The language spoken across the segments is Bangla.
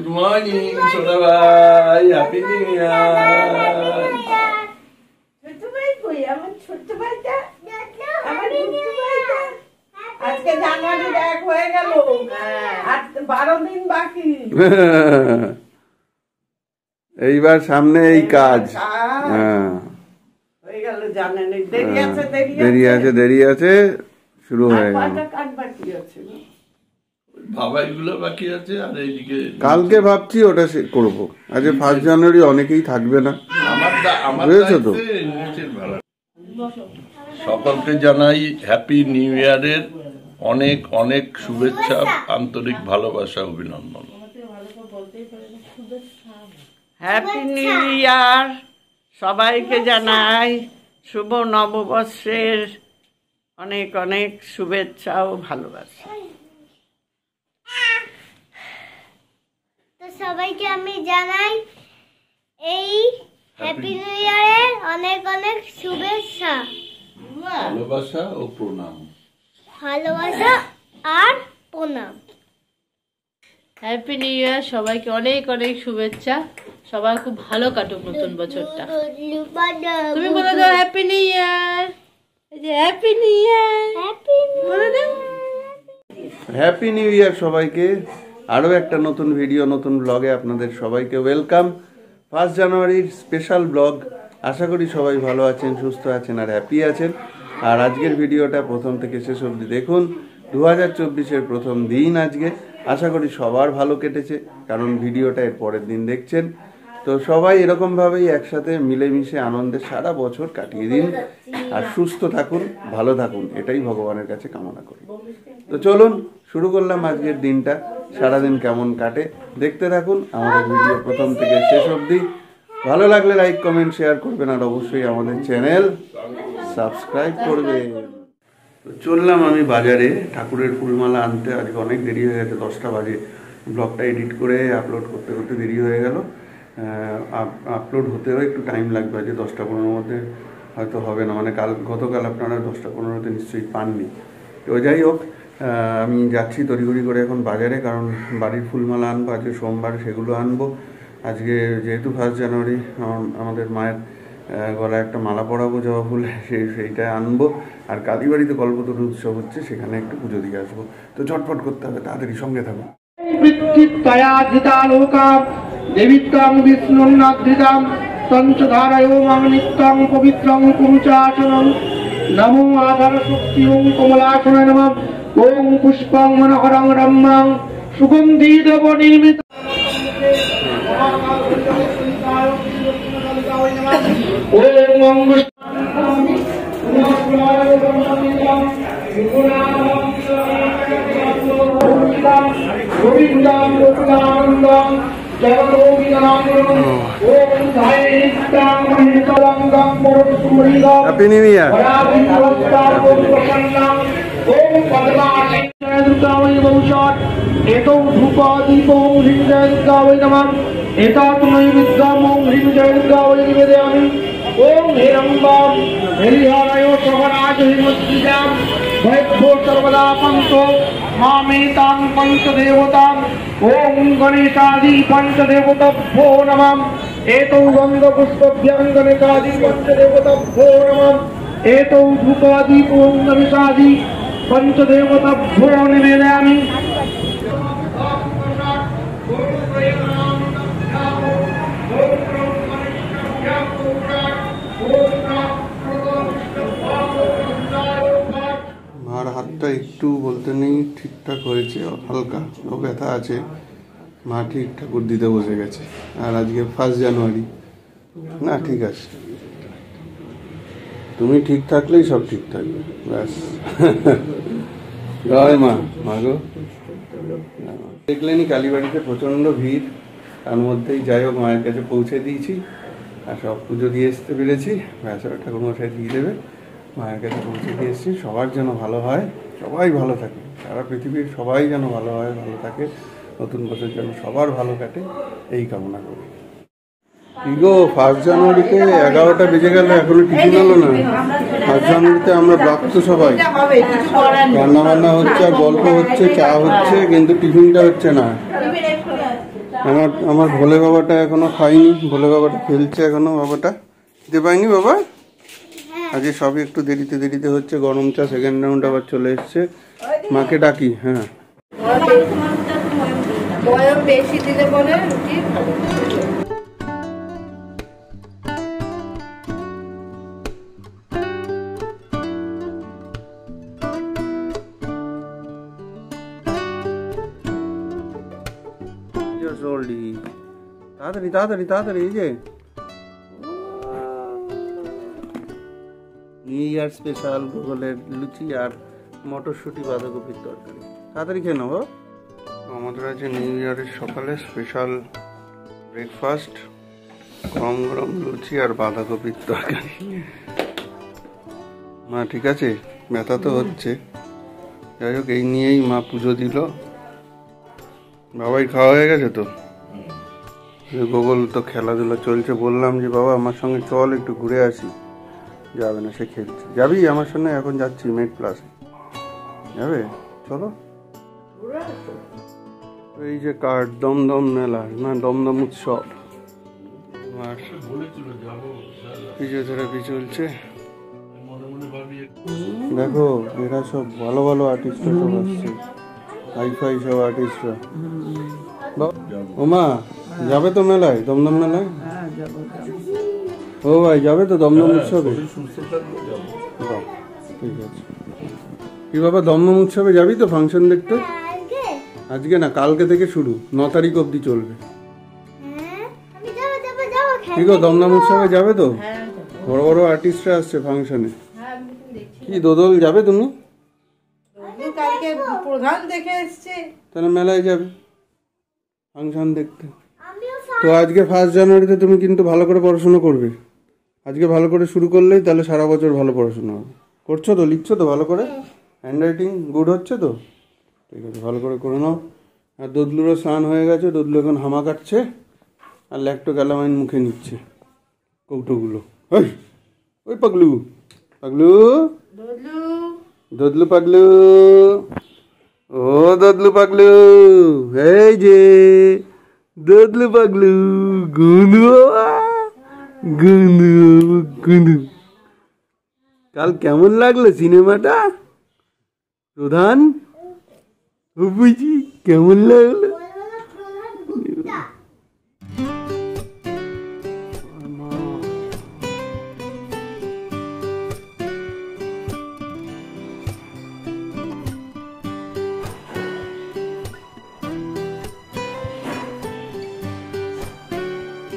গুড মর্নিং ছোটা ভাই, হ্যাপি নিউ ইয়ার। ছোট ভাই কই? আমার ছোট ভাইটা, আমার ছোট ভাইটা আজকে জানুয়ারির 1 হয়ে গেল, আর 12 দিন বাকি। এইবার সামনে এই কাজ হয়ে গেল, জানেন দেরি আছে, দেরি আছে, শুরু হয়ে গেল। কাজ বাকি আছে, ভাবাইগুলো বাকি আছে। আর এইদিকে কালকে ভাবছি ওটা করব। আজ 1 জানুয়ারি অনেকেই থাকবে না, আমার বুঝেছো তো। সকলকে জানাই হ্যাপি নিউ ইয়ারের অনেক অনেক শুভেচ্ছা, আন্তরিক ভালোবাসা, অভিনন্দন। হ্যাপি নিউ ইয়ার সবাইকে জানাই। শুভ নববর্ষের অনেক অনেক শুভেচ্ছা ও ভালোবাসা। তো সবাইকে আমি জানাই এই হ্যাপি নিউ ইয়ারের অনেক অনেক শুভেচ্ছা, ভালোবাসা ও প্রণাম। ভালোবাসা আর প্রণাম। হ্যাপি নিউ ইয়ার, সবাইকে অনেক অনেক শুভেচ্ছা। সবাই খুব ভালো কাটুক নতুন বছরটা। তুমি বলে দাও হ্যাপি নিউ ইয়ার। এই যে হ্যাপি নিউ ইয়ার, বলে দাও হ্যাপি নিউ ইয়ার সবাইকে। আরও একটা নতুন ভিডিও, নতুন ব্লগে আপনাদের সবাইকে ওয়েলকাম। 1 জানুয়ারির স্পেশাল ব্লগ। আশা করি সবাই ভালো আছেন, সুস্থ আছেন আর হ্যাপি আছেন। আর আজকের ভিডিওটা প্রথম থেকে শেষ অবধি দেখুন। 2024-এর প্রথম দিন আজকে। আশা করি সবার ভালো কেটেছে, কারণ ভিডিওটা এর পরের দিন দেখছেন। তো সবাই এরকমভাবেই একসাথে মিলেমিশে আনন্দে সারা বছর কাটিয়ে দিন, আর সুস্থ থাকুন, ভালো থাকুন, এটাই ভগবানের কাছে কামনা করি। তো চলুন শুরু করলাম আজকের দিনটা। সারাদিন কেমন কাটে দেখতে থাকুন আমাদের ভিডিও প্রথম থেকে শেষ অবধি। ভালো লাগলে লাইক, কমেন্ট, শেয়ার করবেন, আর অবশ্যই আমাদের চ্যানেল সাবস্ক্রাইব করবেন। তো চললাম আমি বাজারে ঠাকুরের ফুলমালা আনতে। আজকে অনেক দেরি হয়ে গেছে, 10টা বাজে। ব্লগটা এডিট করে আপলোড করতে করতে দেরি হয়ে গেল। আপলোড হতেও একটু টাইম লাগবে, আজকে 10টা-15-র মধ্যে হয়তো হবে না, মানে গতকাল আপনারা 10টা-15-তে নিশ্চয়ই পাননি। তো যাই হোক, আমি যাচ্ছি তড়িঘড়ি করে এখন বাজারে, কারণ বাড়ির ফুলমালা আনবো, আজকে সোমবার, সেগুলো আনবো। আজকে যেহেতু 1 জানুয়ারি, আমাদের মায়ের গলায় একটা মালা পরাবো জবা ফুল, সেইটা আনবো। আর কালীবাড়িতে কল্পতরু উৎসব হচ্ছে, সেখানে একটু পুজো দিয়ে আসবো। তো চটপট করতে হবে, তাড়াতাড়ি সঙ্গে থাকুন। দেবিত্বং বিষ্ণুন্নাধৃতাং তঞ্চধারয়ো মাং নিত্যং পবিত্রং কুরুচাচরং। নমো আধার শক্তি ওং কমলাসনায় নমঃ। ওং পুষ্পং মনোহরং রম্যাং সুগন্ধিদেব নির্মিত। ওং গোবিন্দং গোকুলানন্দং হ্যাপি নিউ ইয়ার। এতৌ ধূপাদীপং হ্রিং জয় দুর্গা বৈ নমঃ। এতাত্মৈ বিদ্যাম ওং হ্রিং জয় দুর্গা বৈ নিবেদয়ামি। ওং হিরম্বম হরিহরয় শোভনাজ হিমদ্বিজাম ভৈভ্যো সর্বদা পন্তো মামেতাং পঞ্চদেবতাং। ওং গণেশাদি পঞ্চদেবতাভ্যো নমঃ। এতৌ গন্ধপুষ্পভ্যাং গণেশাদি পঞ্চদেবতাভ্যো নমঃ। এতৌ ধূপাদীপং গণেশাদি পঞ্চদেবতাভ্যো নিবেদয়ামি। মার হাতটা একটু বলতে নেই ঠিকঠাক হয়েছে, হালকা ব্যথা আছে। মা ঠিক ঠাকুর দিতে বসে গেছে। আর আজকে 1 জানুয়ারি না, ঠিক আছে, তুমি ঠিক থাকলেই সব ঠিক থাকবে, ব্যাস। জয় মা। মাগো, দেখলেনি কালীবাড়িতে প্রচণ্ড ভিড়, তার মধ্যেই যাই হোক মায়ের কাছে পৌঁছে দিয়েছি, আর সব পুজো দিয়ে আসতে পেরেছি। ব্যাস, ঠাকুরমশাই দিয়ে দেবে। মায়ের কাছে পৌঁছে দিয়ে এসেছি। সবার যেন ভালো হয়, সবাই ভালো থাকে, সারা পৃথিবীর সবাই যেন ভালো হয়, ভালো থাকে, নতুন বছর যেন সবার ভালো কাটে, এই কামনা করি। কি গো, 1 জানুয়ারিতে 11টা বেজে গেল, এখনো টিফিন হলো না। 1 জানুয়ারিতে আমরা ব্রাত্য সবাই, রান্না বান্না হচ্ছে আর গল্প হচ্ছে, চা হচ্ছে, কিন্তু টিফিনটা হচ্ছে না। আমার ভোলে বাবাটা এখনো খাইনি, ভোলে বাবাটা খেলছে এখনো, বাবাটা খেতে পাইনি বাবা। আজকে সবই একটু দেরিতে দেরিতে হচ্ছে, গরম চা সেকেন্ড রাউন্ড আবার চলে এসছে, মাকে ডাকি। হ্যাঁ বয়ম বেশি দিলে পরে রুটি ভালো। তাড়াতাড়ি তাড়াতাড়ি তাড়াতাড়ি, এই যে নিউ ইয়ার স্পেশাল গুগলের লুচি আর মটরশুঁটি বাঁধাকপির তরকারি। তাড়াতাড়ি খেয়ে নেবো। আমাদের আছে নিউ ইয়ারের সকালে স্পেশাল ব্রেকফাস্ট, গরম গরম লুচি আর বাঁধাকপির তরকারি। মা ঠিক আছে, ব্যথা তো হচ্ছে, যাই হোক এই নিয়েই মা পুজো দিল। বাবাই খাওয়া হয়ে গেছে তো? গুগল তো খেলাধুলা চলছে, বললাম যে বাবা আমার সঙ্গে চল একটু ঘুরে আসি, যাবে না, সে খেলছে। যাবি আমার সঙ্গে? এখন যাচ্ছি মেড প্লাসে, যাবে? চলো। এই যে কার্ড দমদম মেলা, না দমদম উৎসব, আর ফিজিওথেরাপি চলছে। দেখো এরা সব ভালো ভালো আর্টিস্টরা সব আসছে, হাইফাই সব আর্টিস্টরা। ওমা যাবে তো মেলায়, দমদম মেলায়? ও ভাই যাবে তো দমদম উৎসবে? ঠিক আছে। কি বাবা দমদম উৎসবে যাবি তো ফাংশন দেখতে? আজকে না, কালকে থেকে শুরু, 9 তারিখ অবধি চলবে। ঠিক আছে, দমদম উৎসবে যাবে তো? বড় বড় আর্টিস্টরা আসছে ফাংশনে। কি দোদল যাবে তুমি? কালকে প্রধান দেখে এসছে, তাহলে মেলায় যাবে ফাংশন দেখতে। তো আজকে 1 জানুয়ারিতে তুমি কিন্তু ভালো করে পড়াশোনা করবে। আজকে ভালো করে শুরু করলেই তাহলে সারা বছর ভালো পড়াশোনা হবে। করছো তো, লিখছো তো ভালো করে, হ্যান্ডরাইটিং গুড হচ্ছে তো? ঠিক আছে, ভালো করে করে নাও। আর দদলুরও স্নান হয়ে গেছে, দদলু এখন হামা কাটছে আর ল্যাক্টো ক্যালামাইন মুখে নিচ্ছে কৌটোগুলো। ওই ওই পাগলু পাগলু দদলু পাগলু, ও দদলু পাগলু, এই যে দদলু পাগলু, গুনু গুনু গুনু। কাল কেমন লাগলো সিনেমাটা প্রধান? বুঝি কেমন লাগলো?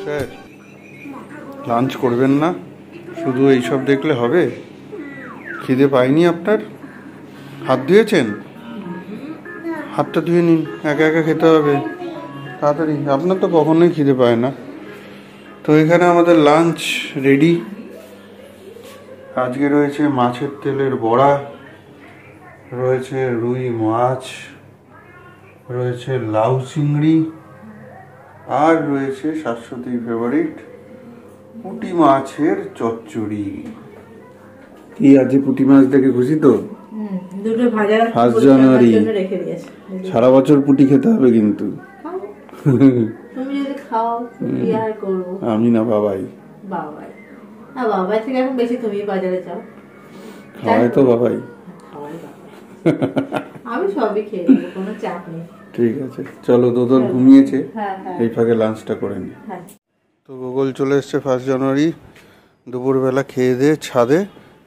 স্যার লাঞ্চ করবেন না? শুধু এইসব দেখলে হবে? খিদে পায়নি আপনার? হাত ধুয়েছেন? হাতটা ধুয়ে নিন, একা একা খেতে হবে তাড়াতাড়ি। আপনার তো কখনোই খিদে পায় না। তো এখানে আমাদের লাঞ্চ রেডি। আজকে রয়েছে মাছের তেলের বড়া, রয়েছে রুই মাছ, রয়েছে লাউ চিংড়ি, আর রয়েছে শাশ্বতীর ফেভারিট পুঁটি মাছের চচ্চড়ি। কি আজকে পুঁটি মাছ দেখে খুশি তো? দুটো ভাজা 1 জানুয়ারি রেখে দিয়েছে, সারা বছর পুঁটি খেতে হবে কিন্তু। তুমি যদি খাও কি আর করবো? আমি না, বাবাই। বাবাই না, বাবাই থেকে এখন বেশি তুমি বাজারে যাও। খাওয়াই তো বাবাই। খাওয়াই বাবাই, আমি সবই খেয়ে নেবো, কোনো চাপ নেই। ঠিক আছে চলো, দোদল ঘুমিয়েছে, হ্যাঁ হ্যাঁ এই ফাঁকে লাঞ্চটা করে নি। হ্যাঁ। তো গুগল চলে এসছে 1 জানুয়ারি দুপুরবেলা খেয়ে দিয়ে ছাদে,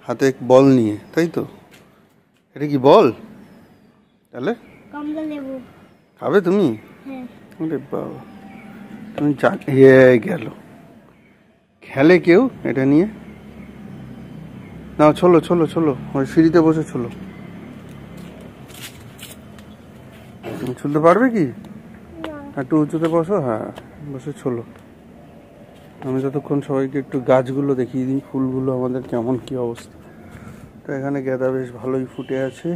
হাতে বল নিয়ে, তাই তো? এটা কি বল? তাহলে কমলা লেবু খাবে তুমি? হ্যাঁ। আরে বাবা, তুমি গেল খেলে কেউ এটা নিয়ে? না চলো চলো চলো, ওই সিঁড়িতে বসে চলো। তুমি চলতে পারবে কি? একটু উঁচুতে বসো, হ্যাঁ বসে চলো। আমি ততক্ষণ সবাইকে একটু গাছগুলো দেখিয়ে দিই, ফুলগুলো আমাদের কেমন কি অবস্থা। তো এখানে গাঁদা বেশ ভালোই ফুটে আছে,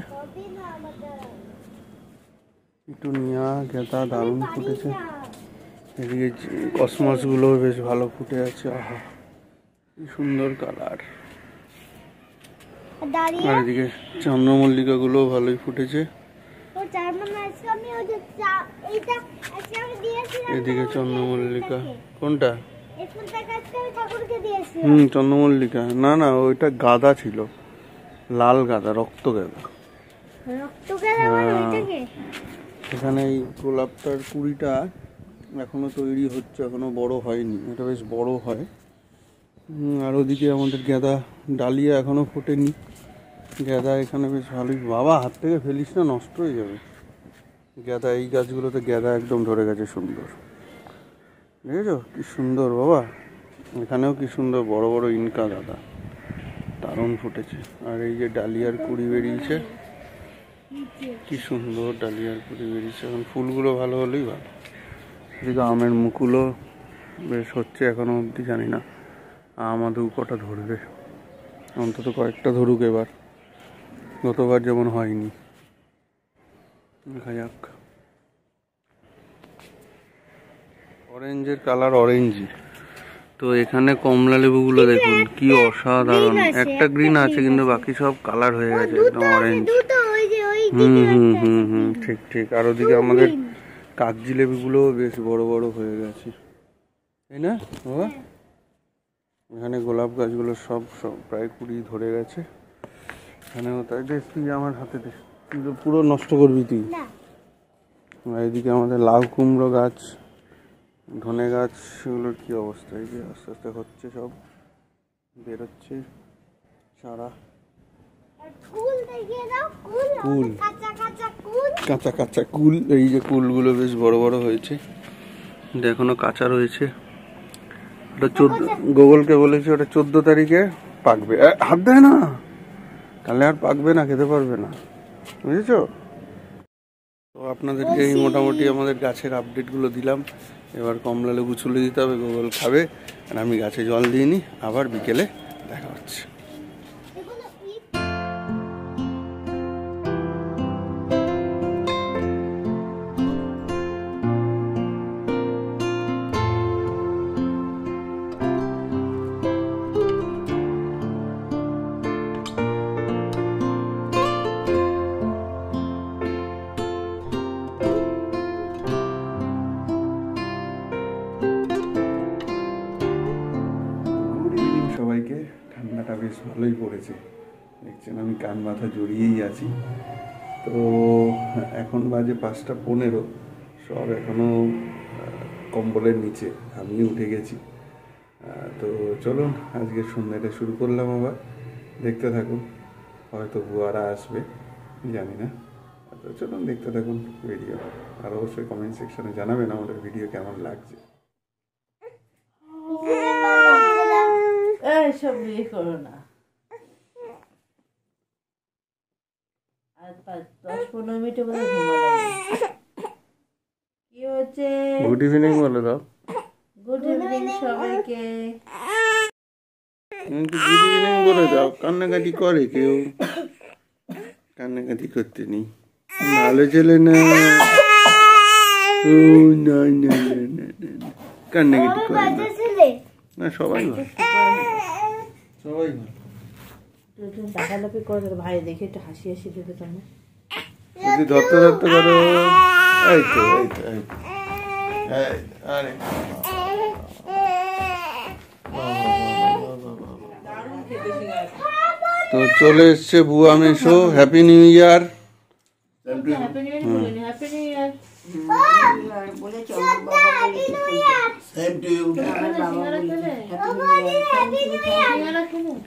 পিটুনিয়া গাঁদা দারুণ ফুটেছে। এদিকে কসমসগুলো বেশ ভালো ফুটে আছে, আহা কি সুন্দর কালার। আর এদিকে চন্দ্রমল্লিকাগুলো ভালোই ফুটেছে। চার মানে আজকে আমি ওই যে এইটা আজকে আমি দিয়েছিলাম। এদিকে চন্দ্রমল্লিকা। কোনটা? এই ফুলটাকে আজকে আমি ঠাকুরকে দিয়েছি। চন্দ্রমল্লিকা না না, ওইটা গাঁদা ছিল, লাল গাঁদা, রক্ত গাঁদা। রক্ত গাঁদা মানে ওইটাকে? এখানে এই গোলাপটার কুড়িটা এখনো তৈরি হচ্ছে, এখনো বড় হয়নি, এটা বেশ বড় হয়। আর ওদিকে আমাদের গাঁদা ডালিয়া এখনো ফোটেনি। গাঁদা এখানে বেশ ভালোই। বাবা হাত থেকে ফেলিস না, নষ্ট হয়ে যাবে। গাঁদা এই গাছগুলোতে গাঁদা একদম ধরে গেছে, সুন্দর। দেখেছো কি সুন্দর বাবা, এখানেও কি সুন্দর বড় বড় ইনকা গাঁদা, দারুণ ফুটেছে। আর এই যে ডালিয়ার কুড়ি বেরিয়েছে, কি সুন্দর ডালিয়ার কুড়ি বেরিয়েছে। এখন ফুলগুলো ভালো হলেই ভালো। এদিকে আমের মুকুলও বেশ হচ্ছে, এখনো অবধি জানি না আম আদৌ কটা ধরবে, অন্তত কয়েকটা ধরুক এবার, গতবার যেমন হয়নি। দেখা যাক। অরেঞ্জের কালার অরেঞ্জই তো। এখানে কমলা লেবুগুলো দেখুন কি অসাধারণ। একটা গ্রিন আছে কিন্তু বাকি সব কালার হয়ে গেছে একদম অরেঞ্জ। ঠিক ঠিক। আর ওদিকে আমাদের কাগজি লেবুগুলো বেশ বড় বড় হয়ে গেছে, তাই না বাবা? এখানে গোলাপ গাছগুলো সব প্রায় কুড়ি ধরে গেছে। এখানেও তাই। দেখ তুই আমার হাতে দে, তুই তো পুরো নষ্ট করবি তুই। আর এদিকে আমাদের লাউ কুমড়ো গাছ, ধনে গাছ, সেগুলোর কি অবস্থা। এই যে আস্তে আস্তে হচ্ছে, সব বেরোচ্ছে সারা কুল, কাঁচা কাঁচা কুল। এই যে কুলগুলো বেশ বড় বড় হয়েছে, এখনো কাঁচা রয়েছে। ওটা গোগলকে বলেছি ওটা 14 তারিখে পাকবে। হাত দেয় না, তাহলে আর পাকবে না, খেতে পারবে না, বুঝেছো? তো আপনাদেরকে এই মোটামুটি আমাদের গাছের আপডেটগুলো দিলাম। এবার কমলা লেবু ছুলে দিতে হবে, গোগল খাবে। আর আমি গাছে জল দিইনি, আবার বিকেলে দেখা হচ্ছে। সবাইকে। ঠান্ডাটা বেশ ভালোই পড়েছে, দেখছেন আমি কান মাথা জড়িয়েই আছি। তো এখন বাজে 5:15, সব এখনও কম্বলের নিচে, আমি উঠে গেছি। তো চলুন আজকে সন্ধ্যাটা শুরু করলাম আবার, দেখতে থাকুন। হয়তো বুয়ারা আসবে, জানি না। তো চলুন দেখতে থাকুন ভিডিও। আর অবশ্যই কমেন্ট সেকশনে জানাবেন আমাদের ভিডিও কেমন লাগছে। সব বিয়ে করো না। আর 10-15 মিনিটে বলে ঘুমালাম। কি হচ্ছে? গুড ইভিনিং বলে দাও। গুড ইভিনিং সবাইকে। গুড ইভিনিং বলে দাও। কান্নাকাটি করে কেউ? কান্নাকাটি করতে নেই, ভালো ছেলে না। কান্নাকাটি করে না, সবাই ভালো, সবাই ভালো। লাফালাফি করে ভাই দেখে একটু হাসি হাসি দেবে কেন? যদি ধরতে ধরতে করো, এই তো এই তো এই তো। আরে তো চলে এসছে বুয়া মেশো। Happy new year. Happy new year বলেনি, হ্যাপি নিউ ইয়ার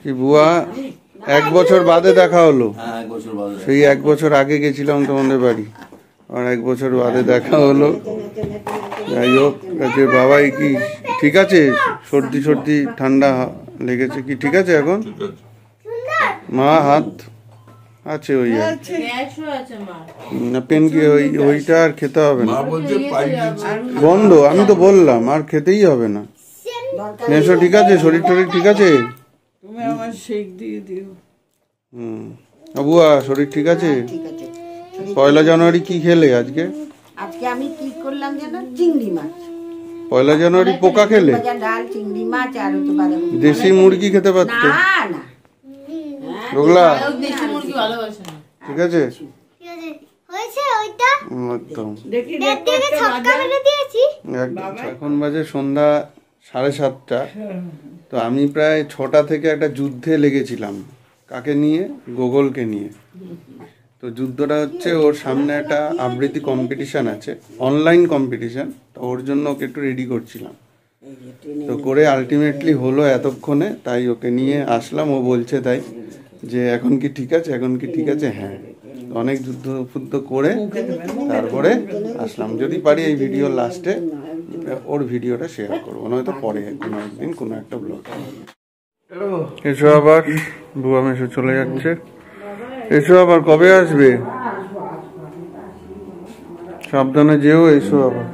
কি বুয়া, 1 বছর বাদে দেখা হলো। সেই 1 বছর আগে গেছিলাম তোমাদের বাড়ি, আর 1 বছর বাদে দেখা হলো। যাই হোক, যে বাবাই কি ঠিক আছে? সর্দি সর্দি ঠান্ডা লেগেছে কি ঠিক আছে এখন? মা হাত আছে ওই পেন কি ওইটা আর খেতে হবে না, বন্ধ। আমি তো বললাম আর খেতেই হবে না। মেশো ঠিক আছে? শরীর টরীর ঠিক আছে? তুমি আমার শেক দিয়ে দিও। বুয়া শরীর ঠিক আছে? 1 জানুয়ারি কি খেলে আজকে? আজকে আমি কি করলাম জানো? চিংড়ি মাছ। 1 জানুয়ারি পোকা খেলে? ডাল, চিংড়ি মাছ আর হচ্ছে বাঁধাকপি। দেশি মুরগি খেতে পারতে। না না রোগলা দেশি মুরগি ভালোবাসে না। ঠিক আছে? হয়েছে ওইটা একদম দেখি দেখ দেখে ছক্কা মেরে দিয়েছি। একদম। এখন বাজে সন্ধ্যা 7:30। তো আমি প্রায় 6টা থেকে একটা যুদ্ধে লেগেছিলাম। কাকে নিয়ে? গোগলকে নিয়ে। তো যুদ্ধটা হচ্ছে, ওর সামনে একটা আবৃত্তি কম্পিটিশন আছে, অনলাইন কম্পিটিশন। তো ওর জন্য ওকে একটু রেডি করছিলাম। তো করে আলটিমেটলি হলো এতক্ষণে, তাই ওকে নিয়ে আসলাম। ও বলছে তাই যে এখন কি ঠিক আছে, এখন কি ঠিক আছে। হ্যাঁ, অনেক যুদ্ধ ফুদ্ধ করে তারপরে আসলাম। যদি পারি এই ভিডিও লাস্টে ওর ভিডিওটা শেয়ার করবো, নয়তো পরে কোনো একদিন কোনো একটা ব্লগ। এসো আবার, বুয়া মেশো চলে যাচ্ছে। এসো আবার, কবে আসবে? সাবধানে যেও, এসো আবার।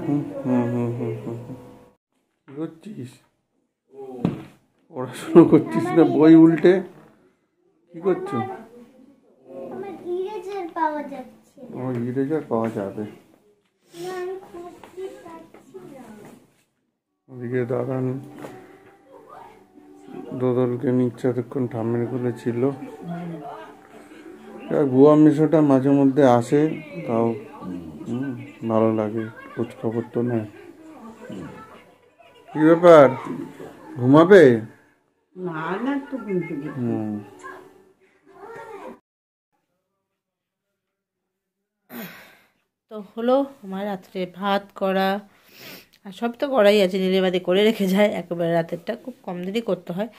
কি করছিস? পড়াশোনা করছিস না বই উল্টে? কি করছো? আমার ইরেজার পাওয়া যাচ্ছে ও ইরেজার পাওয়া যাবে। না, আমি খুঁজতে পাচ্ছি না। ওদিকে দাদান দোদলকে নিচ্ছে, এতক্ষণ ঠাম্মের কোলে ছিল। বুয়া মেশোটা মাঝে মধ্যে আসে, তাও ভালো লাগে, খোঁজ খবর তো নেয়। কি ব্যাপার, ঘুমাবে? না না, তো ঘুমতে দিই। তো হলো আমার রাত্রে ভাত করা, আর সব তো করাই আছে, নীলিমাদি করে রেখে যায়। একেবারে রাতেরটা খুব কম দিনই করতে হয়,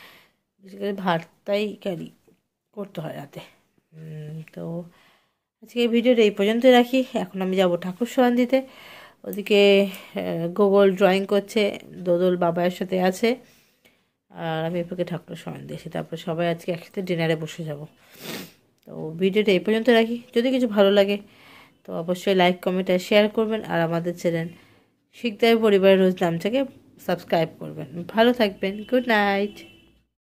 বিশেষ করে ভাতটাই ক্যারি করতে হয় রাতে। তো আজকে এই ভিডিওটা এই পর্যন্তই রাখি। এখন আমি যাব ঠাকুর শোয়ান দিতে। ওদিকে গুগল ড্রয়িং করছে, দোদল বাবার সাথে আছে, আর আমি এরপরে ঠাকুর শোয়ান দিয়েছি। তারপর সবাই আজকে একসাথে ডিনারে বসে যাব। তো ভিডিওটা এই পর্যন্ত রাখি। যদি কিছু ভালো লাগে তো অবশ্যই লাইক, কমেন্ট আর শেয়ার করবেন। আর আমাদের চ্যানেল শিকদার পরিবারের রোজ নামটাকে সাবস্ক্রাইব করবেন। ভালো থাকবেন। Good night.